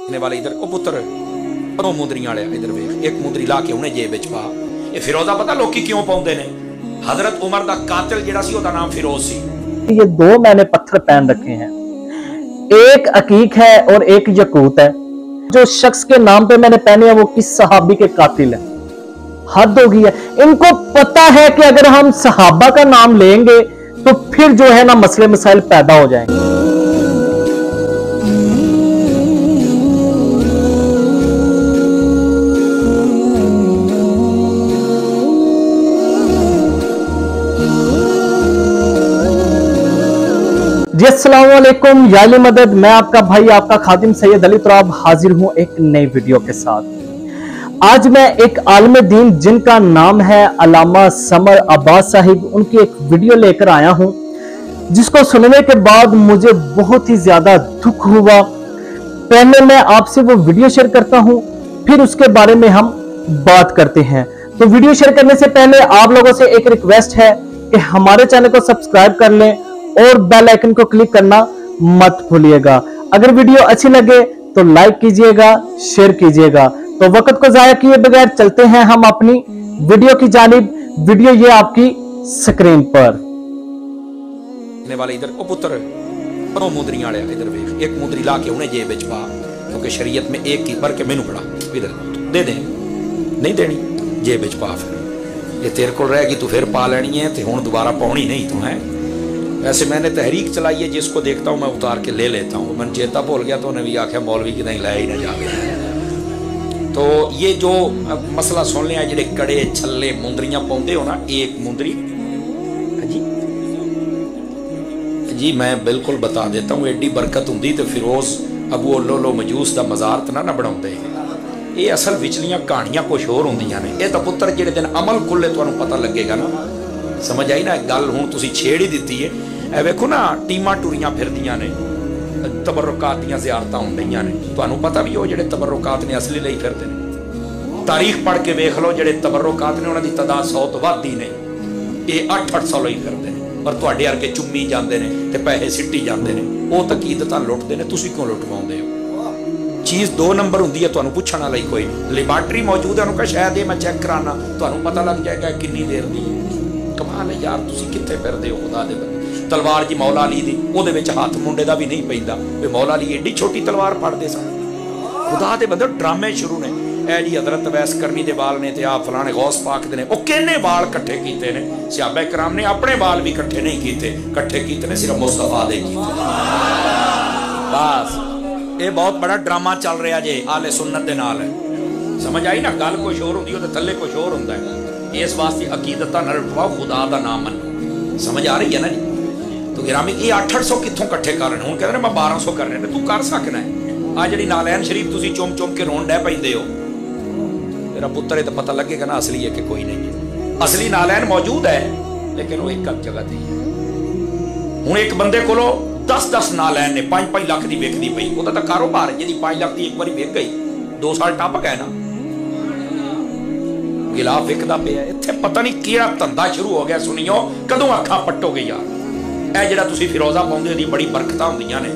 वाले इधर ओ पुत्र दो मुंदरियां वाले इधर वेख, एक मुंदरी ला के उन्हें जेब विच पा। ये फिरोजा पता लोकी क्यों पाउंदे ने? हजरत उमर दा कातिल जिहड़ा सी ओदा नाम फिरोज सी। ये दो मैंने पत्थर पहन रखे हैं, एक अकीक है और एक यकूत है। जो शख्स के नाम पे मैंने पहने हैं वो किस सहाबी के कातिल है? हद हो गई है। इनको पता है कि अगर हम सहाबा का नाम लेंगे तो फिर जो है ना मसले मसाइल पैदा हो जाएंगे। जी अस्सलाम वालेकुम, या अली मदद। मैं आपका भाई, आपका खादिम सैयद अली तुराब हाजिर हूं एक नई वीडियो के साथ। आज मैं एक आलिम दीन जिनका नाम है अल्लामा समर अब्बास साहिब, उनकी एक वीडियो लेकर आया हूं जिसको सुनने के बाद मुझे बहुत ही ज्यादा दुख हुआ। पहले मैं आपसे वो वीडियो शेयर करता हूं, फिर उसके बारे में हम बात करते हैं। तो वीडियो शेयर करने से पहले आप लोगों से एक रिक्वेस्ट है कि हमारे चैनल को सब्सक्राइब कर लें और बेल आइकन को क्लिक करना मत भूलिएगा। अगर वीडियो अच्छी लगे तो लाइक कीजिएगा, शेयर कीजिएगा। तो वक्त को जाया किए बगैर चलते हैं हम अपनी वीडियो की जानिब। वीडियो ये आपकी स्क्रीन पर वाले इधर ओ पुत्र दो मुंदरियां वाले इधर वेख, एक मुंदरी ला के उन्हें जेब विच पा, क्योंकि शरीयत में एक की भर के मैनू पड़ा इधर दे दे, नहीं देनी जेब विच पा। फिर ये तेरे को रहेगी तू फिर पा लेनी है, तो हुण दोबारा पाउणी नहीं तू है। वैसे मैंने तहरीक चलाई है, जिसको देखता हूँ मैं उतार के ले लेता हूँ। मैं चेता भूल गया तो उन्हें भी आख्या मौलवी की नहीं लाया ही ना जाके। तो ये जो मसला सुन लिया, जेडे कड़े छल्ले मुंदरियां पाउंदे हो ना, एक मुंदरी जी मैं बिल्कुल बता देता हूँ, एडी बरकत होंगी तो फिरोज अबू उल्लो मजूस का मज़ार तो ना बनाते। ये असल विचलियां कहानियां कुछ होर होंदियां ने। ये तो पुत्र जेडे दिन अमल खुले तो पता लगेगा ना। समझ आई ना गल? हुण तुसीं छेड़ ही दी है। ए वेखो ना टीमां टुरियां फिरदियां ने, तबरुकात दीयां ज़ियारतां हुंदियां ने। तुहानूं पता भी हो जेडे तबरुकात ने असली लई फिरदे ने। तारीख पढ़ के वेख लो, जेडे तबरुकात ने उन्हां दी तादाद 100 तो वध ही नहीं। ये 800 लई फिरदे ने, पर तुहाडे वर्गे चुम्मी जांदे ने ते पैसे सिੱਟੀ जांदे ने। ਉਹ ਤਕੀਦਤਾਂ ਲੁੱਟਦੇ ਨੇ, ਤੁਸੀਂ ਕਿਉਂ ਲੁੱਟਵਾਉਂਦੇ ਹੋ? चीज़ 2 नंबर होंगी है, तुहानूं पुछण वाला ही कोई नहीं। लैबार्टरी मौजूद है, उन्होंने शायद ये मैं चैक कराना, तुहानूं पता लग जाएगा कितनी देर दी है। कमाल है यार, तुसीं कित्थे फिरदे हो खुदा दे बंदे। तलवार जी मौला अली दी, ਉਹਦੇ ਵਿੱਚ हथ मुंडे का भी नहीं पैंदा। वे मौला अली एडी छोटी तलवार फड़दे सन। खुदा दे बंदे ड्रामे शुरू ने। ए जी हजरत वैस करनी दे वाल ने, ते आ फलाने गौस पाक दे ने। ਉਹ ਕਿੰਨੇ वाल इकट्ठे कीते ने? सहाबा कराम ने अपने वाल भी इकट्ठे नहीं कीते, इकट्ठे कीते ने सिर्फ मुस्तफा दे कीते। बस ये बहुत बड़ा ड्रामा चल रहा जे आले सुन्नत दे नाल है। समझ आई ना? गल कुछ होर होंदी है, थल्ले कुछ होर होंदा है। इस वास्ते अकीदत ना रखवाओ, खुदा दा नाम मनो। समझ आ रही है ना जी? तो गिरामी ये 800 कित्थों इकट्ठे कर रहे? हुण कहंदे ने मैं 1200 कर रहे ने। तू कर सकना है। आ जिहड़ी नालैन शरीफ तुसीं चुम चुम के रोण डै पैंदे हो, तेरा पुत्र है तो पता लगेगा ना असली है कि कोई नहीं है। असली नालैन मौजूद है, लेकिन वो एक जगह ते है। हुण एक बंदे कोलों 10-10 नालैन ने, 5-5 लाख की विकदी पई। ਉਹਦਾ ਤਾਂ ਕਾਰੋਬਾਰ ਹੈ, ਜਿਹਦੀ 5 ਲੱਖ ਦੀ ਇੱਕ ਵਾਰੀ ਵਿਕ ਗਈ 2 ਸਾਲ ਟੱਪ ਗਏ ਨਾ। ਗਿਲਾਫ ਵਿਕਦਾ ਪਿਆ ਇੱਥੇ, ਪਤਾ ਨਹੀਂ ਕਿਹੜਾ ਧੰਦਾ ਸ਼ੁਰੂ ਹੋ ਗਿਆ। ਸੁਣਿਓ ਕਦੋਂ ਅੱਖਾਂ ਪੱਟੋਗੇ ਯਾਰ। ਇਹ ਜਿਹੜਾ ਤੁਸੀਂ ਫਿਰੋਜ਼ਾ ਪਾਉਂਦੇ ਹੋ, ਦੀ ਬੜੀ ਬਰਕਤਾਂ ਹੁੰਦੀਆਂ ਨੇ।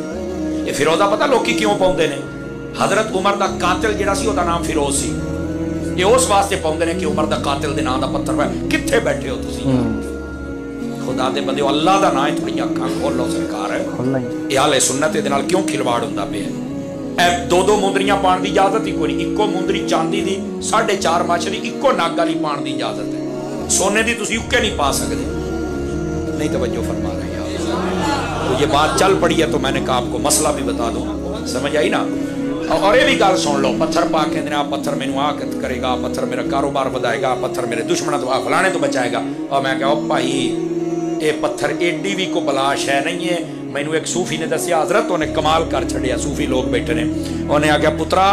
ਇਹ ਫਿਰੋਜ਼ਾ ਪਤਾ ਲੋਕੀ ਕਿਉਂ ਪਾਉਂਦੇ ਨੇ? ਹਜ਼ਰਤ ਉਮਰ ਦਾ ਕਾਤਿਲ ਜਿਹੜਾ ਸੀ ਉਹਦਾ ਨਾਮ ਫਿਰੋਜ਼ ਸੀ। ਇਹ ਉਸ ਵਾਸਤੇ ਪਾਉਂਦੇ ਨੇ ਕਿ ਉਮਰ ਦਾ ਕਾਤਿਲ ਦੇ ਨਾਂ ਦਾ ਪੱਥਰ ਹੋਇਆ। ਕਿੱਥੇ ਬੈਠੇ ਹੋ ਤੁਸੀਂ? खुदा दे बंदे अल्लाह दा नाम है, थोड़ी अखां खोलो सरकार है। ये आले सुन्नत दे नाल क्यों खिलवाड़ हुंदा पिया? ए 2-2 मुंदरियां पाण दी इजाजत ही कोई नहीं। इक्को मुंदरी चांदी दी 4.5 मच दी इक्को नग वाली पाण दी इजाजत है। सोने दी तुसीं उक्के नहीं पा सकदे। नहीं तवज्जो फरमा रहे आप। तो ये बात चल पड़ी है, तो मैंने कहा आपको मसला भी बता दूं। समझ आई ना? और ये भी गल सुन लो, पत्थर पा के आ पत्थर मैनू आ करेगा, पत्थर मेरा कारोबार बढ़ाएगा, पत्थर मेरे दुश्मनों तो फलाने तो बचाएगा। और मैं कहा भाई ये पत्थर एडी भी को बलाश है नहीं है। मैनू एक सूफी ने दसिया, हजरत उन्हें कमाल कर छड़िया। सूफी लोग बैठे ने, उन्हें आख्या पुत्रा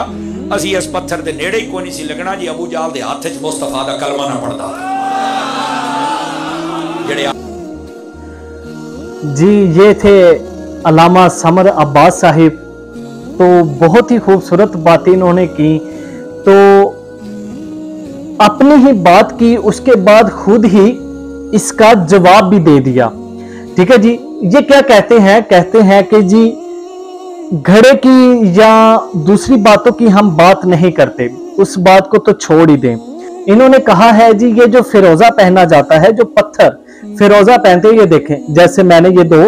असी इस पत्थर के नेड़े ही कोई नहीं सी लगना जी अबू जाल के हाथ च मुस्तफा दा कलमा ना पढ़दा। जी ये थे अल्लामा समर अब्बास साहिब। तो बहुत ही खूबसूरत बातें इन्होंने की। तो अपनी ही बात की, उसके बाद खुद ही इसका जवाब भी दे दिया। ठीक है जी। ये क्या कहते हैं? कहते हैं कि जी घड़े की या दूसरी बातों की हम बात नहीं करते, उस बात को तो छोड़ ही दें। इन्होंने कहा है जी ये जो फिरोजा पहना जाता है, जो पत्थर फिरोजा पहनते हैं, ये देखें जैसे मैंने ये 2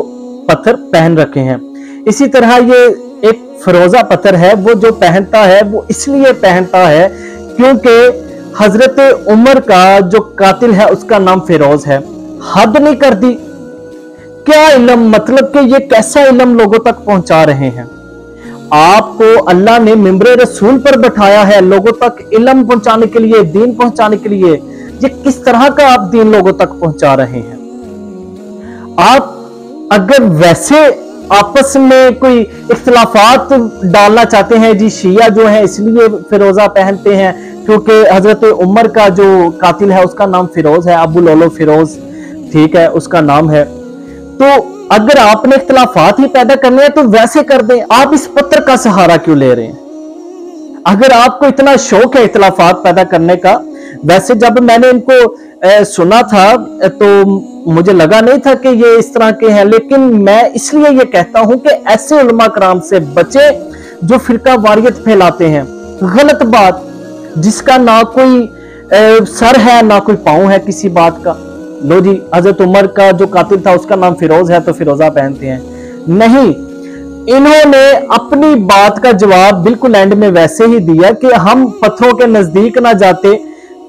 पत्थर पहन रखे हैं, इसी तरह ये एक फिरोजा पत्थर है। वो जो पहनता है वो इसलिए पहनता है क्योंकि हजरत उमर का जो कातिल है उसका नाम फिरोज है। हद नहीं कर दी क्या इल्म, मतलब कि ये कैसा इल्म लोगों तक पहुंचा रहे हैं। आपको अल्लाह ने मिंबरे रसूल पर बैठाया है लोगों तक इल्म पहुंचाने के लिए, दीन पहुंचाने के लिए। ये किस तरह का आप दीन लोगों तक पहुंचा रहे हैं? आप अगर वैसे आपस में कोई इख्तिलाफात डालना चाहते हैं, जी शिया जो है इसलिए फिरोजा पहनते हैं क्योंकि हजरत उमर का जो कातिल है उसका नाम फिरोज है, अबू लोलो फिरोज, ठीक है, उसका नाम है। तो अगर आपने इख्तिलाफात ही पैदा करने हैं तो वैसे कर दें, आप इस पत्थर का सहारा क्यों ले रहे हैं? अगर आपको इतना शौक है इख्तिलाफात पैदा करने का, वैसे जब मैंने इनको सुना था तो मुझे लगा नहीं था कि ये इस तरह के हैं, लेकिन मैं इसलिए ये कहता हूं कि ऐसे उलमा कराम से बचे जो फिरका वारियत फैलाते हैं। गलत बात जिसका ना कोई सर है ना कोई पांव है किसी बात का। लो जी, हजरत उमर का जो कातिल था उसका नाम फिरोज है तो फिरोजा पहनते हैं। नहीं, इन्होंने अपनी बात का जवाब बिल्कुल एंड में वैसे ही दिया कि हम पत्थरों के नजदीक ना जाते,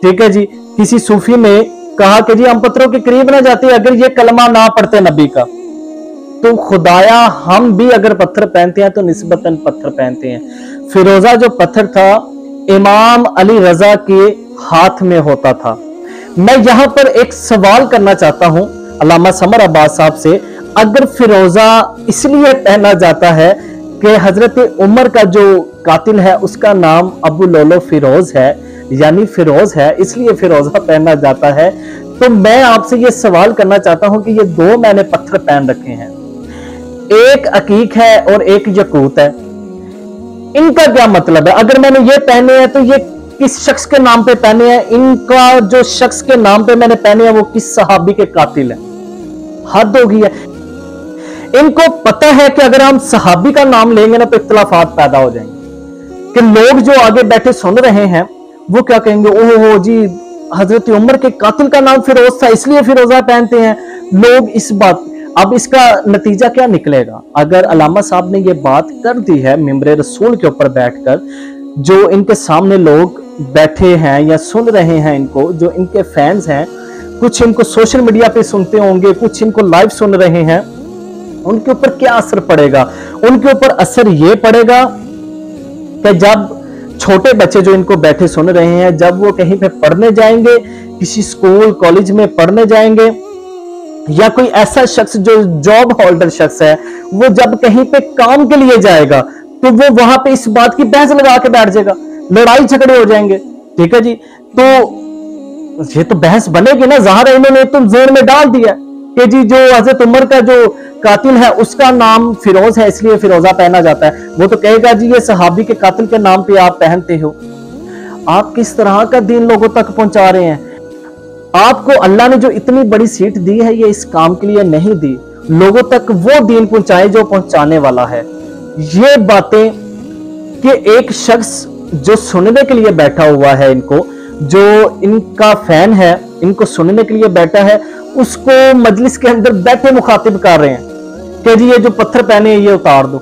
ठीक है जी। किसी सूफी ने कहा कि जी हम पत्थरों के करीब ना जाते अगर ये कलमा ना पढ़ते नबी का। तो खुदाया हम भी अगर पत्थर पहनते हैं तो निस्बतन पत्थर पहनते हैं। फिरोजा जो पत्थर था इमाम अली रजा के हाथ में होता था। मैं यहां पर एक सवाल करना चाहता हूं अल्लामा समर अब्बास साहब से, अगर फिरोजा इसलिए पहना जाता है कि हजरत उमर का जो कातिल है उसका नाम अबू लोलो फिरोज है, यानी फिरोज है इसलिए फिरोजा पहना जाता है, तो मैं आपसे ये सवाल करना चाहता हूं कि ये 2 मैंने पत्थर पहन रखे हैं, एक अकीक है और एक यकूत है, इनका क्या मतलब है? अगर मैंने ये पहने हैं तो ये किस शख्स के नाम पे पहने हैं? इनका जो शख्स के नाम पे मैंने पहने हैं वो किस सहाबी के कातिल है? हद हो गई है। इनको पता है कि अगर हम सहाबी का नाम लेंगे ना तो इख्तिलाफात पैदा हो जाएंगे, कि लोग जो आगे बैठे सुन रहे हैं वो क्या कहेंगे, ओहो जी हजरत उमर के कातिल का नाम फिरोज था इसलिए फिरोजा पहनते हैं लोग। इस बात, अब इसका नतीजा क्या निकलेगा? अगर अल्लामा साहब ने ये बात कर दी है मिंबरे रसूल के ऊपर बैठकर, जो इनके सामने लोग बैठे हैं या सुन रहे हैं इनको, जो इनके फैंस हैं, कुछ इनको सोशल मीडिया पे सुनते होंगे, कुछ इनको लाइव सुन रहे हैं, उनके ऊपर क्या असर पड़ेगा? उनके ऊपर असर ये पड़ेगा कि जब छोटे बच्चे जो इनको बैठे सुन रहे हैं, जब वो कहीं पे पढ़ने जाएंगे, किसी स्कूल कॉलेज में पढ़ने जाएंगे, या कोई ऐसा शख्स जो जॉब होल्डर शख्स है, वो जब कहीं पे काम के लिए जाएगा तो वो वहां पे इस बात की बहस लगा के बैठ जाएगा, लड़ाई झगड़े हो जाएंगे, ठीक है जी। तो ये तो बहस बनेगी ना, ज़ाहिर है इन्होंने तो ज़हन में डाल दिया कि जी जो हजरत उमर का जो कातिल है उसका नाम फिरोज है इसलिए फिरोजा पहना जाता है। वो तो कहेगा जी ये सहाबी के कातिल के नाम पे आप पहनते हो। आप किस तरह का दीन लोगों तक पहुंचा रहे हैं? आपको अल्लाह ने जो इतनी बड़ी सीट दी है ये इस काम के लिए नहीं दी, लोगों तक वो दीन पहुंचाए जो पहुंचाने वाला है। ये बातें कि एक शख्स जो सुनने के लिए बैठा हुआ है, इनको जो इनका फैन है, इनको सुनने के लिए बैठा है, उसको मजलिस के अंदर बैठे मुखातिब कर रहे हैं कि जी ये जो पत्थर पहने ये उतार दो।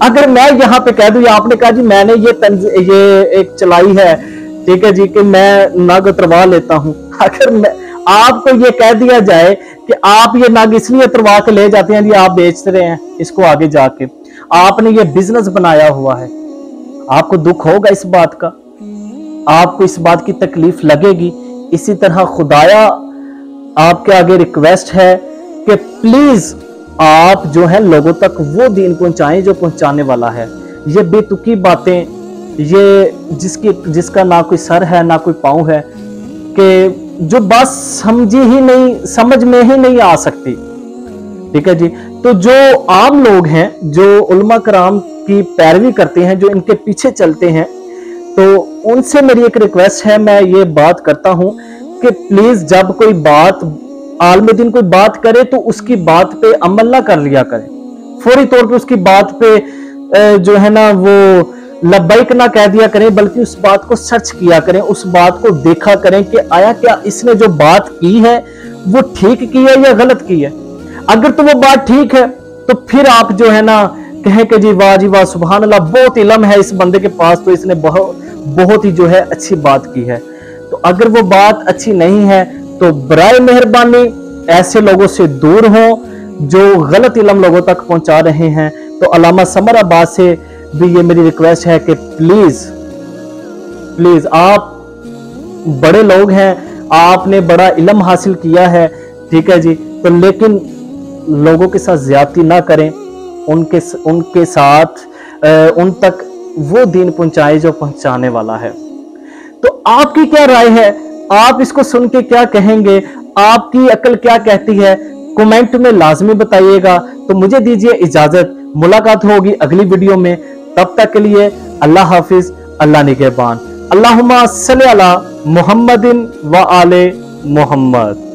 अगर मैं यहां पे कह दूं, या आपने कहा जी मैंने ये एक चलाई है, ठीक है जी, कि मैं नग उतरवा लेता हूं, अगर मैं आपको ये कह दिया जाए कि आप ये नग इसलिए उतरवा के ले जाते हैं जी आप बेच रहे हैं इसको आगे जाके, आपने ये बिजनेस बनाया हुआ है, आपको दुख होगा इस बात का, आपको इस बात की तकलीफ लगेगी। इसी तरह खुदाया आपके आगे रिक्वेस्ट है कि प्लीज आप जो है लोगों तक वो दीन पहुंचाएं जो पहुंचाने वाला है। ये बेतुकी बातें, ये जिसका ना कोई सर है ना कोई पांव है, कि जो बात समझ में ही नहीं आ सकती, ठीक है जी। तो जो आम लोग हैं, जो उलमा कराम की पैरवी करते हैं, जो इनके पीछे चलते हैं, तो उनसे मेरी एक रिक्वेस्ट है, मैं ये बात करता हूं कि प्लीज जब कोई बात आलम दीन कोई बात करे तो उसकी बात पे अमल ना कर लिया करें, फौरी तौर पे उसकी बात पे जो है ना वो लब्बैक ना कह दिया करें, बल्कि उस बात को सर्च किया करें, उस बात को देखा करें कि आया क्या इसने जो बात की है वो ठीक की है या गलत की है। अगर तो वो बात ठीक है तो फिर आप जो है ना कहें कि जी वाह सुभान अल्लाह, बहुत इल्म है इस बंदे के पास, तो इसने बहुत ही जो है अच्छी बात की है। तो अगर वो बात अच्छी नहीं है तो बराए मेहरबानी ऐसे लोगों से दूर हो जो गलत इल्म लोगों तक पहुंचा रहे हैं। तो अल्लामा समर अब्बास से भी ये मेरी रिक्वेस्ट है कि प्लीज आप बड़े लोग हैं, आपने बड़ा इल्म हासिल किया है, ठीक है जी, तो लेकिन लोगों के साथ ज्यादती ना करें, उनके साथ उन तक वो दीन पहुंचाए जो पहुंचाने वाला है। तो आपकी क्या राय है, आप इसको सुन के क्या कहेंगे, आपकी अक्ल क्या कहती है, कमेंट में लाजमी बताइएगा। तो मुझे दीजिए इजाजत, मुलाकात होगी अगली वीडियो में, तब तक के लिए अल्लाह हाफिज, अल्लाह निगहबान। अल्लाहुम्मा सल्ली अला मुहम्मदिन व आले मुहम्मद।